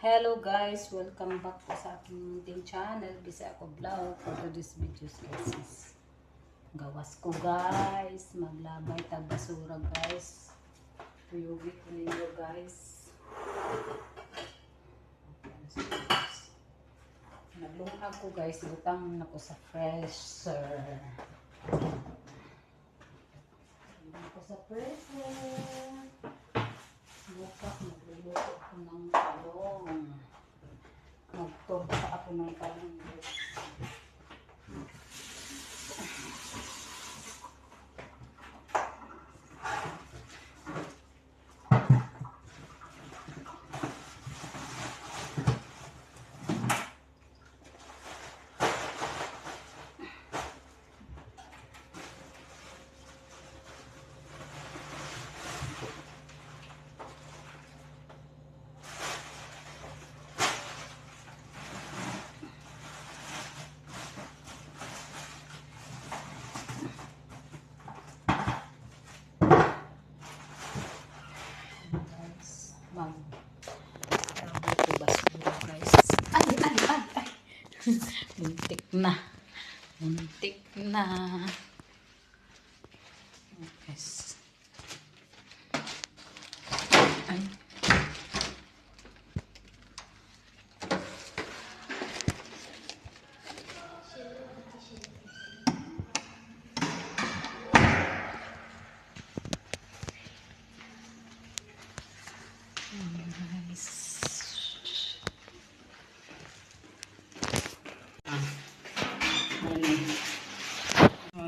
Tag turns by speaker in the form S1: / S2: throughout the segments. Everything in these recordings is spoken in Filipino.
S1: Hello guys, welcome back po sa aking munting channel, Bisaya Ko Vlog. For today's videos guys is gawas ko guys, maglabay tag basura guys. Tuyugi ko ninyo guys. Naglungag ko guys, butang na ko sa fresher. Butang ko sa fresher. Bukas magluluto ako ng talong. Magtorta ako ng talong. Muntik na. Muntik na. Yes. Ay.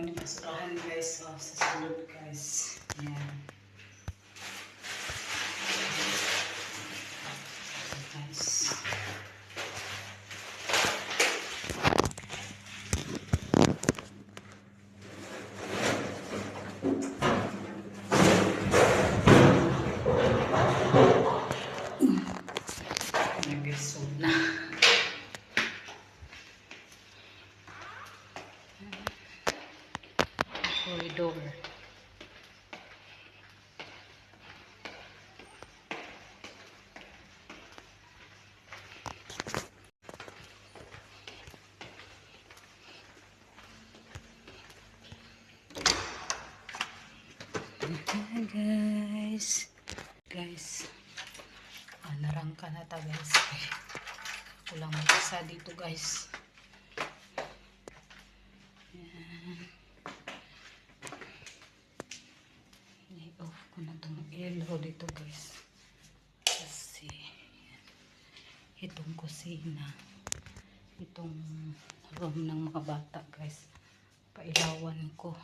S1: Ini basurahan guys, sa sulod guys. Ayan. Guys. Nagisod na. Corridor. Guys, narangka na ta guys. Kulang mag-isa dito guys. Yan. I-off ko na itong ilaw dito guys. Kasi itong kusina, itong room ng mga bata guys, pailawan ko.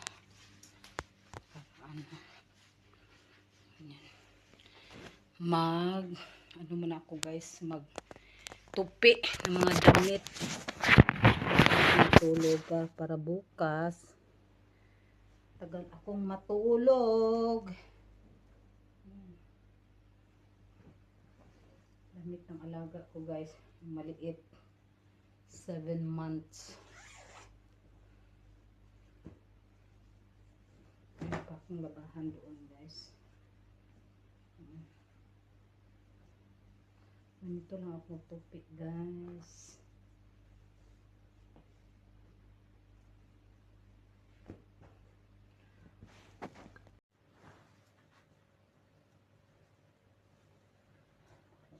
S1: Ano muna ako guys, tupi ng mga damit. Matulog para bukas. Tagal akong matulog. Damit ng alaga ko guys, maliit, 7 months. Ano pa akong labahan doon guys. Ganito lang ako magtupi guys.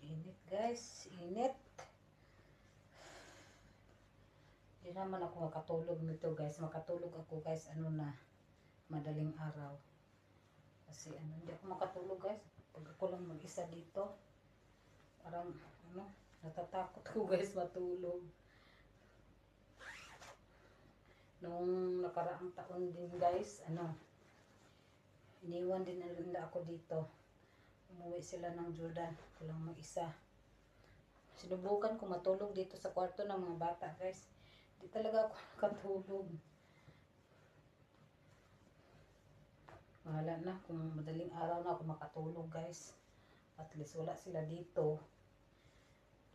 S1: Init guys, init. Hindi naman ako makatulog nito guys. Makatulog ako guys, madaling araw. Kasi hindi ako makatulog guys. Pag ako lang mag-isa dito, parang natatakot ko guys matulog. Nung nakaraang taon din guys, iniwan din nila ako dito. Umuwi sila ng Jordan, ako lang mag-isa. Sinubukan ko matulog dito sa kwarto ng mga bata guys. Di talaga ako nakatulog. Mahala na kung madaling araw na ako makatulog guys. At least wala sila dito.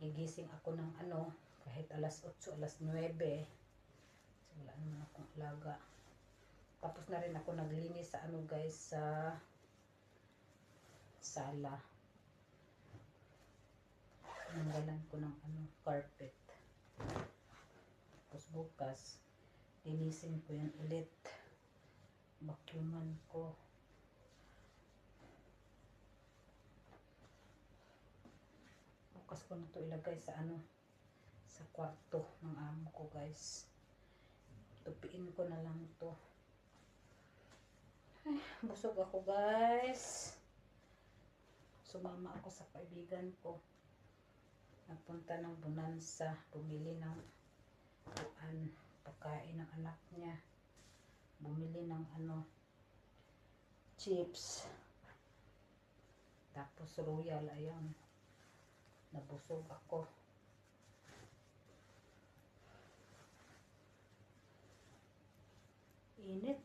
S1: Gigising ako ng kahit alas 8, alas 9. So, wala naman akong alaga. Tapos na rin ako naglinis sa guys, sa sala. Nanggalan ko ng carpet. Tapos bukas, linisin ko yan ulit. Vacuuman ko. Bukas ko na to ilagay sa sa kwarto ng amo ko, guys. Tupiin ko na lang to. Ay, busog ako, guys. Sumama ako sa kaibigan ko. Nagpunta ng Bonanza, bumili ng pagkain ng anak niya. Bumili ng chips. Tapos royal, ayun. Nabusog ako. Init.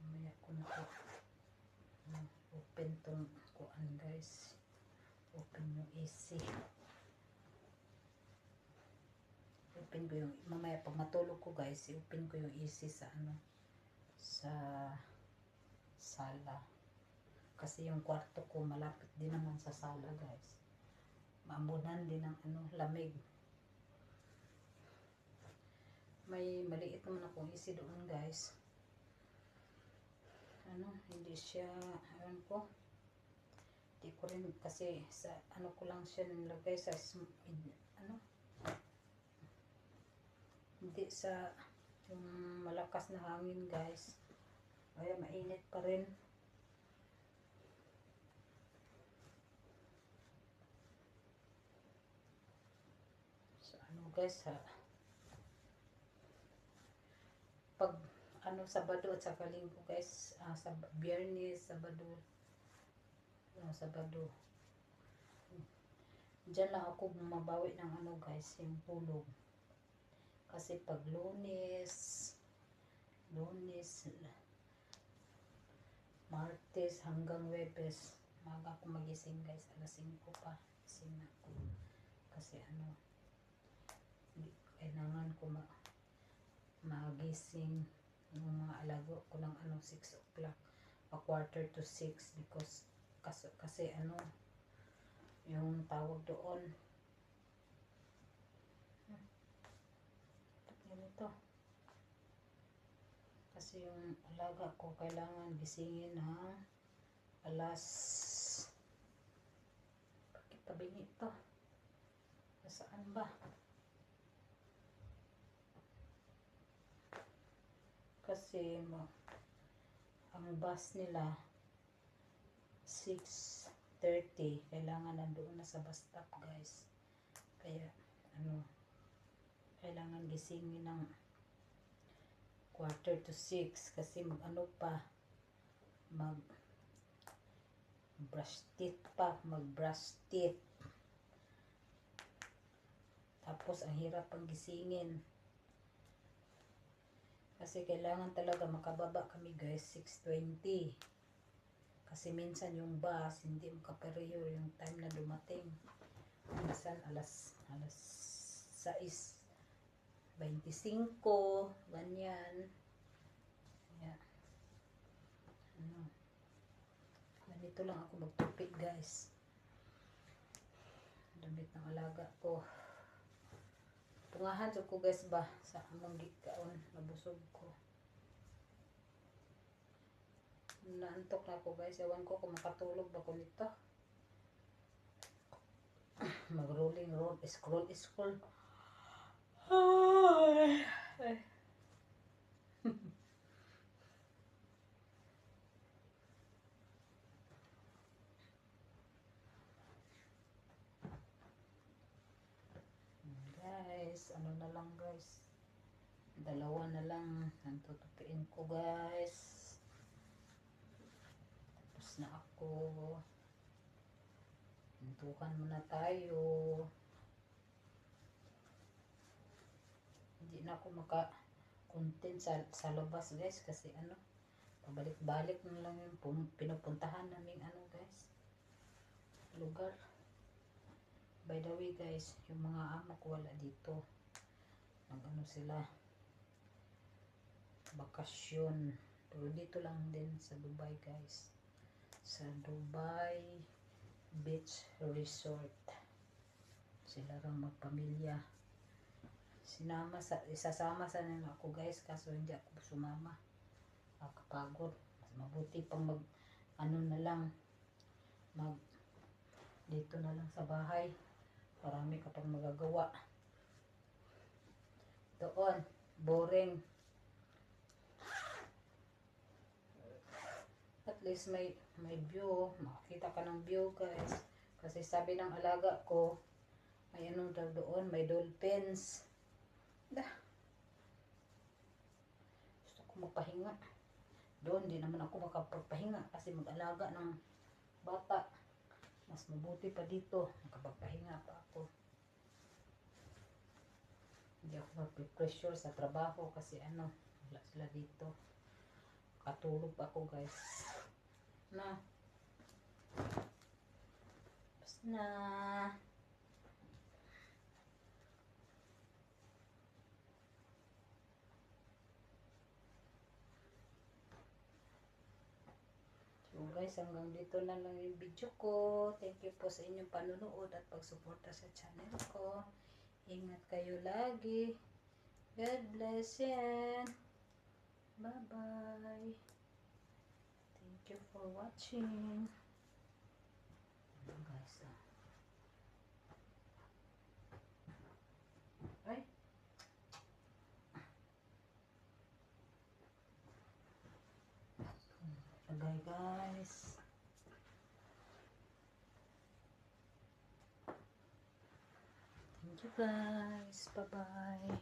S1: Mamaya ko na to. Open tong kuan, guys. Open yung AC. Open ko yung, mamaya pag matulog ko, guys, i-open ko yung AC sa sa sala. Kasi yung kwarto ko malapit din naman sa sala, guys. Maambunan din ng lamig. May maliit naman akong AC doon, guys. Hindi siya, ko. Hindi ko rin kasi sa ko lang siya nilagay sa hindi sa yung malakas na hangin, guys. Kaya mainit pa rin. So guys, pag Sabado at saka Linggo, guys, sa Biyernes, Sabado, diyan lang ako bumabawi ng guys, yung tulog. Kasi pag Lunes, Martes hanggang Webes, maga ako magising, guys. Alas 5 pa gising na ako. Kasi kailangan ko magising yung mga alago ko ng 6 o'clock, a quarter to 6, because kasi yung tawag doon, ganito, kasi yung alaga ko kailangan gisingin ng alas, bakit tabingi ito, nasaan ba? Kasi ang bus nila 6:30, kailangan nandoon na sa bus stop, guys. Kaya kailangan gisingin ng quarter to 6 kasi mag brush teeth. Tapos ang hirap pang gisingin. Kasi kailangan talaga makababa kami, guys, 6:20. Kasi minsan yung bus, hindi makapareho yung time na dumating. Minsan alas 6:25, ganyan. Kaya, ganito lang ako magtupid, guys. Damit ng alaga ko. Tungahan ko, guys, ba sa among gikaon, nabusog ko. Naantok na ako, guys. Ewan ko kung makatulog ba ko nito. Mag-rolling road, scroll. Guys, na lang, guys. 2 na lang ang tutupiin ko, guys. Tapos na ako. Hintukan muna tayo. Hindi na ako maka-content sa labas, guys, kasi pabalik-balik na lang yung pinupuntahan namin guys, lugar. By the way, guys, yung mga amo ko wala dito. Sila bakasyon. Pero dito lang din sa Dubai, guys. Sa Dubai, beach resort. Sila rin magpamilya. Isasama sa nila ako guys, kaso hindi ako sumama. Kapagod. Mabuti pang na lang, dito na lang sa bahay. Marami ka pang magagawa. Doon, boring. At least may view. Makakita ka ng view guys. Kasi sabi ng alaga ko, may ano daw doon, may dolphins. Gusto ko magpahinga. Doon, di naman ako makapagpahinga kasi mag-alaga ng bata. Mas mabuti pa dito. Makapagpahinga pa ako. Hindi ako mag-pressure sa trabaho kasi wala sila dito. Katulog pa ako guys. Basta na. So guys, hanggang dito na lang yung video ko. Thank you po sa inyong panunood at pagsuporta sa channel ko. Ingat kayo lagi. God bless yan. Bye-bye. Thank you for watching. Guys, ay. Bye guys. Thank you guys. Bye-bye.